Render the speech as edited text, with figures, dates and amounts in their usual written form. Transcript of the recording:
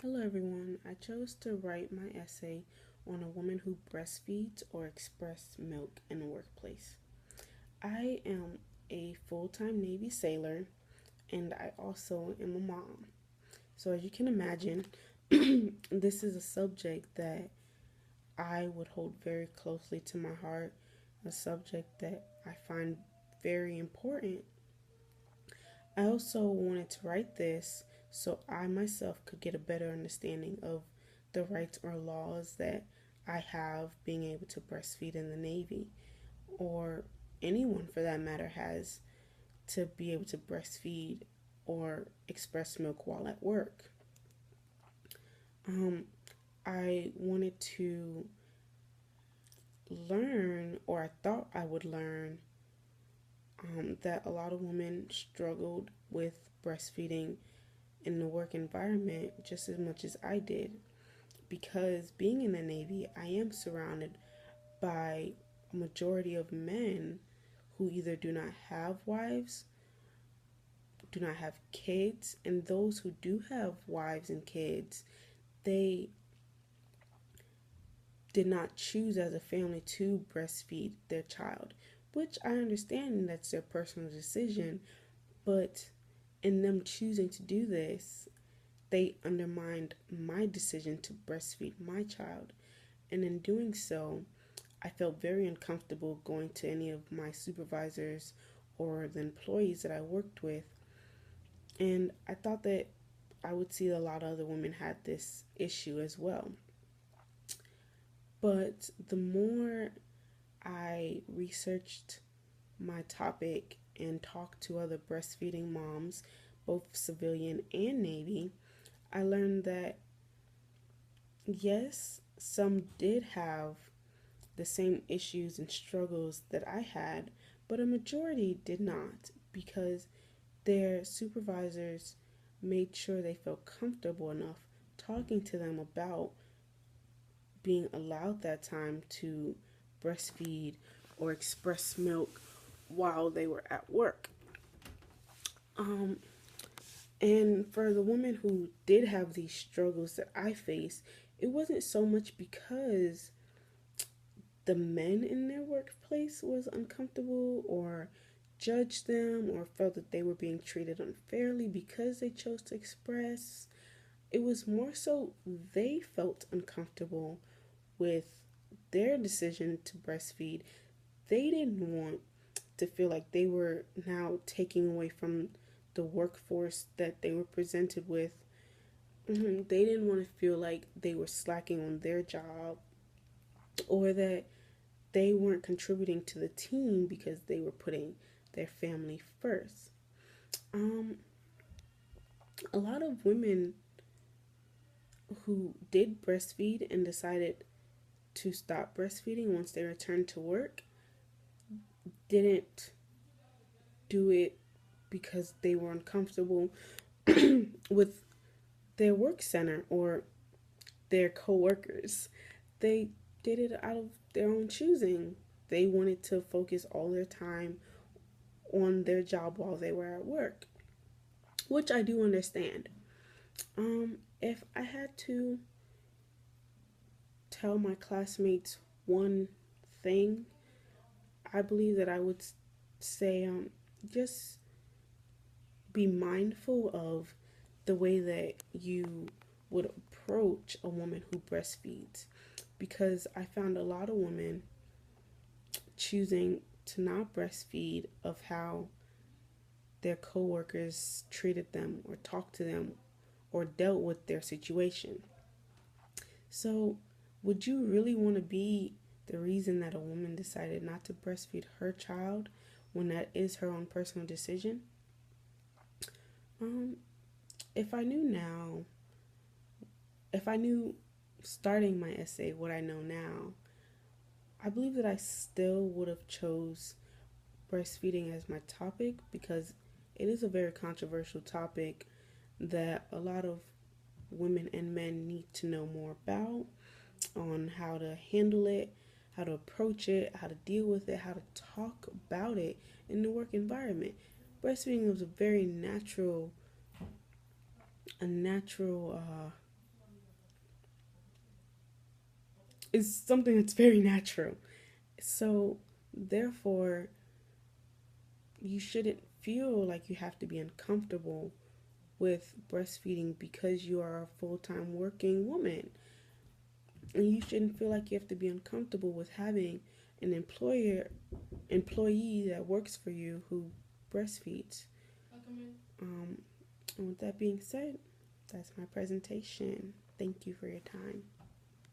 Hello, everyone. I chose to write my essay on a woman who breastfeeds or expresses milk in the workplace. I am a full time Navy sailor and I also am a mom. So, as you can imagine, this is a subject that I would hold very closely to my heart, a subject that I find very important. I also wanted to write this so I myself could get a better understanding of the rights or laws that I have being able to breastfeed in the Navy, or anyone for that matter has to be able to breastfeed or express milk while at work. Um, I wanted to learn, or I thought I would learn, that a lot of women struggled with breastfeeding in the work environment just as much as I did. Because being in the Navy, I am surrounded by a majority of men who either do not have wives, do not have kids, and those who do have wives and kids, they did not choose as a family to breastfeed their child, which I understand that's their personal decision, but in them choosing to do this, they undermined my decision to breastfeed my child. And in doing so, I felt very uncomfortable going to any of my supervisors or the employees that I worked with. And I thought that I would see a lot of other women had this issue as well. But the more I researched my topic and talked to other breastfeeding moms, both civilian and Navy, I learned that yes, some did have the same issues and struggles that I had, but a majority did not because their supervisors made sure they felt comfortable enough talking to them about being allowed that time to breastfeed or express milk while they were at work. Um, and for the women who did have these struggles that I faced, it wasn't so much because the men in their workplace was uncomfortable or judged them or felt that they were being treated unfairly because they chose to express. It was more so they felt uncomfortable with their decision to breastfeed. They didn't want to feel like they were now taking away from the workforce that they were presented with. They didn't want to feel like they were slacking on their job or that they weren't contributing to the team because they were putting their family first. Um, a lot of women who did breastfeed and decided to stop breastfeeding once they returned to work didn't do it because they were uncomfortable with their work center or their coworkers. They did it out of their own choosing. They wanted to focus all their time on their job while they were at work, which I do understand. If I had to tell my classmates one thing, I believe that I would say just be mindful of the way that you would approach a woman who breastfeeds, because I found a lot of women choosing to not breastfeed of how their coworkers treated them or talked to them or dealt with their situation. So, would you really want to be the reason that a woman decided not to breastfeed her child when that is her own personal decision? Um, if I knew now, if I knew starting my essay what I know now, I believe that I still would have chose breastfeeding as my topic because it is a very controversial topic that a lot of women and men need to know more about, on how to handle it, how to approach it, how to deal with it, how to talk about it in the work environment. Breastfeeding was a very natural is something that's very natural. So, therefore, you shouldn't feel like you have to be uncomfortable with breastfeeding because you are a full time working woman. And you shouldn't feel like you have to be uncomfortable with having an employee that works for you who breastfeeds. Um, and with that being said, that's my presentation. Thank you for your time.